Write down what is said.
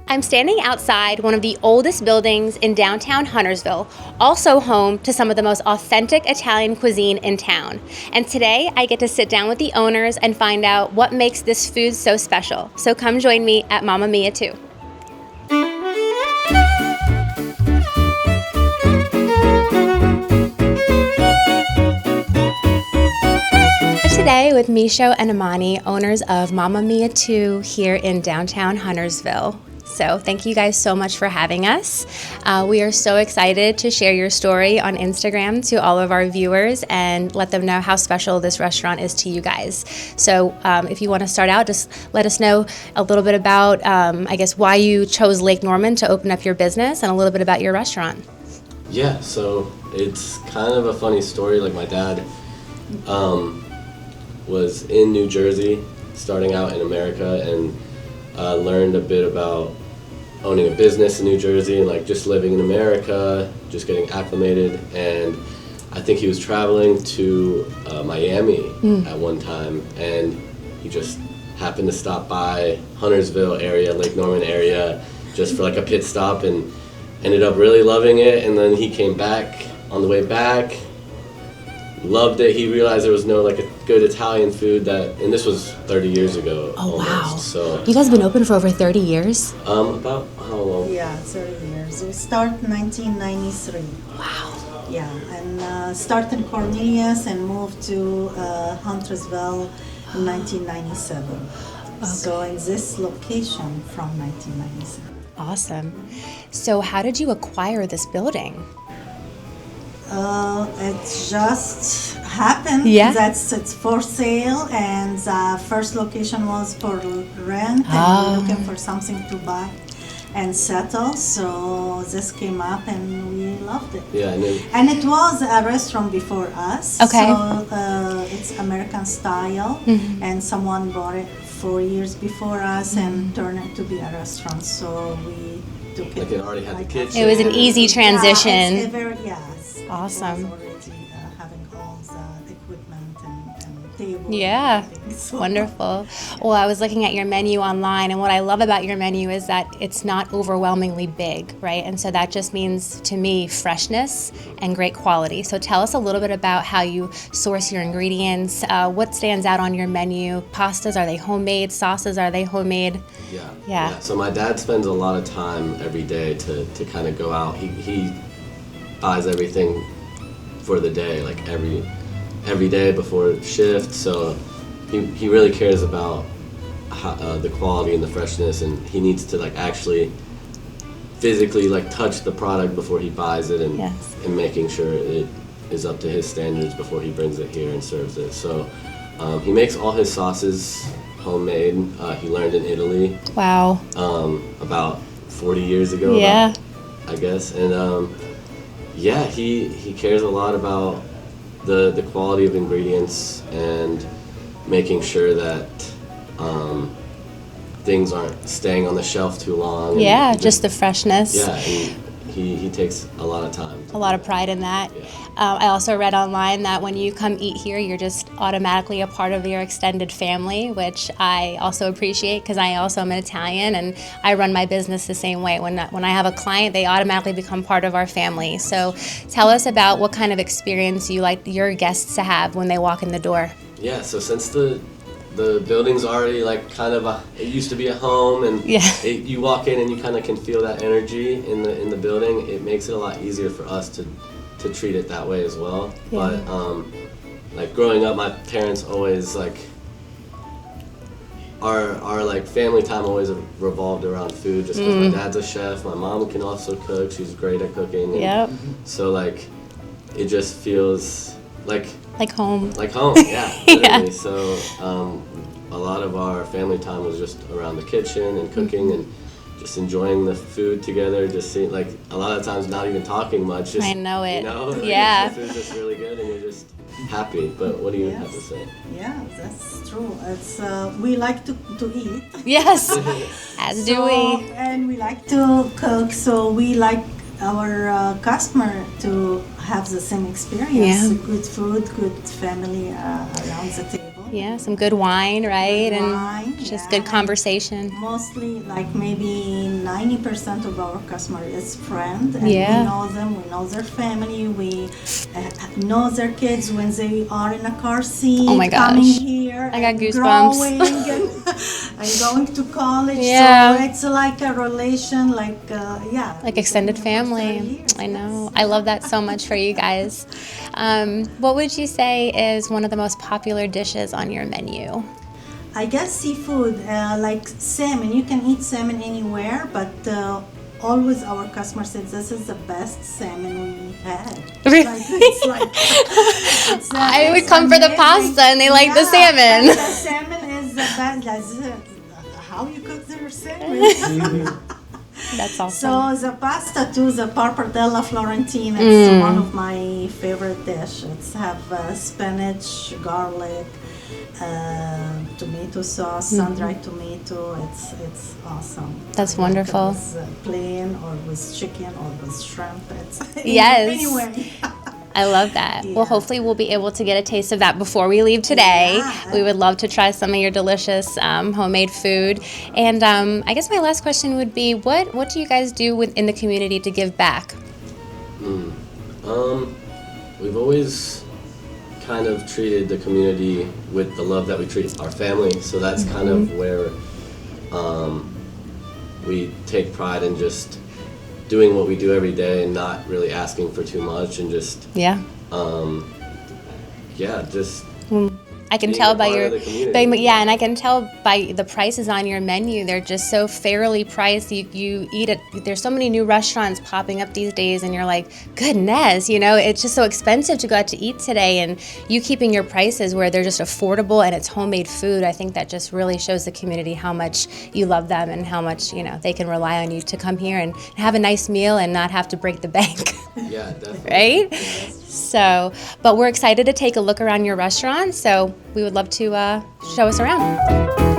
I'm standing outside one of the oldest buildings in downtown Huntersville, also home to some of the most authentic Italian cuisine in town. And today I get to sit down with the owners and find out what makes this food so special. So come join me at Mamma Mia 2. Today with Misho and Imani, owners of Mamma Mia 2 here in downtown Huntersville. So thank you guys so much for having us. We are so excited to share your story on Instagram to all of our viewers and let them know how special this restaurant is to you guys. So if you want to start out, just let us know a little bit about, I guess, why you chose Lake Norman to open up your business and a little bit about your restaurant. Yeah, so it's kind of a funny story. Like my dad was in New Jersey starting out in America and learned a bit about owning a business in New Jersey and like just living in America, just getting acclimated. And I think he was traveling to Miami at one time, and he just happened to stop by Huntersville area, Lake Norman area, just for like a pit stop, and ended up really loving it. And then he came back on the way back, loved it. He realized there was no like a good Italian food and this was 30 years ago. Oh, almost. wow. So you guys have been open for over 30 years? About how long? Yeah, 30 years. We start 1993. Wow. Yeah, and start in Cornelius and moved to Huntersville in 1997. Okay. So in this location from 1997. Awesome. So how did you acquire this building? It just happened that it's for sale, and the first location was for rent, and we're looking for something to buy and settle. So this came up, and we loved it. Yeah, and it was a restaurant before us. Okay. So it's American style, and someone bought it 4 years before us and turned it to be a restaurant. So we took it. Like it already had the kitchen. It was an easy transition. Yeah, it's a very, awesome. It was already having all the equipment and table. Yeah, and so. wonderful. Well, I was looking at your menu online, and what I love about your menu is that it's not overwhelmingly big, right? And so that just means, to me, freshness and great quality. So tell us a little bit about how you source your ingredients. What stands out on your menu? Pastas, are they homemade? Sauces, are they homemade? Yeah. So my dad spends a lot of time every day to kind of go out. He buys everything for the day, like every day before shift. So he really cares about the quality and the freshness, and he needs to like actually physically like touch the product before he buys it, and making sure it is up to his standards before he brings it here and serves it. So he makes all his sauces homemade. He learned in Italy. Wow. About 40 years ago. Yeah. I guess, and he cares a lot about the quality of ingredients and making sure that things aren't staying on the shelf too long. Yeah, just the freshness. Yeah, and he takes a lot of time. A lot of pride in that. Yeah. I also read online that when you come eat here, you're just automatically a part of your extended family, which I also appreciate because I also am an Italian and I run my business the same way. When I have a client, they automatically become part of our family. So tell us about what kind of experience you like your guests to have when they walk in the door. Yeah, so since the building's already like kind of it used to be a home, and you walk in and you kind of can feel that energy in the building. It makes it a lot easier for us to treat it that way as well. But like growing up, my parents always like our like family time always revolved around food, just because my dad's a chef, my mom can also cook, she's great at cooking, and so like it just feels like home. Like home, yeah, literally. So a lot of our family time was just around the kitchen and cooking and just enjoying the food together, just seeing, like, a lot of times not even talking much. Just, I know it. You know, like, yeah. The food's just really good and you're just happy. But what do you have to say? Yeah, that's true. It's we like to eat. Yes, as do we. And we like to cook, so we like our customer to have the same experience. Yeah. Good food, good family around the table. Yeah, some good wine, right? Good and wine, just yeah. good conversation. Mostly, like maybe 90% of our customer is friend, and Yeah. we know them. We know their family. We know their kids when they are in a car seat. Oh my gosh. Coming here, I got and goosebumps. growing and going to college. Yeah. So it's like a relation, like yeah. Like extended we've been together for 30 family. years, I know. yes. I love that so much for you guys. What would you say is one of the most popular dishes on your menu? I guess seafood, like salmon. You can eat salmon anywhere, but always our customer says this is the best salmon we had. Really? I would It's come for the amazing. pasta and they like the And salmon. the salmon is the best. That's how you cook their salmon. That's awesome. So the pasta too, the pappardella Florentine, it's one of my favorite dish. It's have spinach, garlic, tomato sauce, sun-dried tomato. It's awesome. That's I like it wonderful. with plain or with chicken or with shrimp. It's Yes. Anyway. I love that. Yeah. Well, hopefully we'll be able to get a taste of that before we leave today. Yeah. We would love to try some of your delicious homemade food. And I guess my last question would be, what do you guys do in the community to give back? We've always kind of treated the community with the love that we treat our family. So that's kind of where we take pride in just doing what we do every day and not really asking for too much and just Yeah. just I can being tell a by part your, of the community. yeah, and I can tell by the prices on your menu. They're just so fairly priced. You eat it. There's so many new restaurants popping up these days, and you're like, goodness, it's just so expensive to go out to eat today. And you keeping your prices where they're just affordable and it's homemade food. I think that just really shows the community how much you love them and how much they can rely on you to come here and have a nice meal and not have to break the bank. Yeah, definitely. Right? Yes. So, but we're excited to take a look around your restaurant, so we would love to show us around.